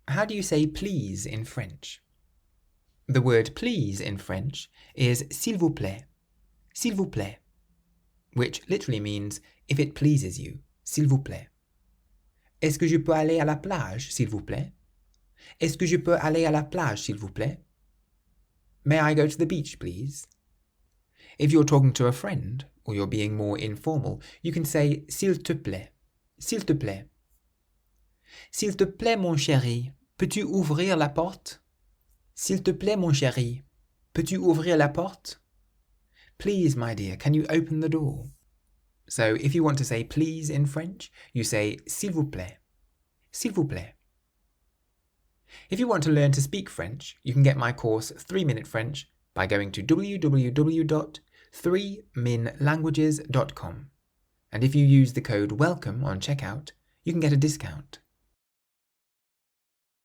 How do you say please in French? The word please in French is s'il vous plaît, which literally means if it pleases you, s'il vous plaît. Est-ce que je peux aller à la plage, s'il vous plaît? Est-ce que je peux aller à la plage, s'il vous plaît? May I go to the beach, please? If you're talking to a friend, or you're being more informal, you can say s'il te plaît, s'il te plaît. S'il te plaît, mon chéri, peux-tu ouvrir la porte? S'il te plaît, mon chéri, peux-tu ouvrir la porte? Please, my dear, can you open the door? So if you want to say please in French, you say s'il vous plaît, s'il vous plaît. If you want to learn to speak French, you can get my course 3-Minute French by going to www.3minlanguages.com. And if you use the code WELCOME on checkout, you can get a discount.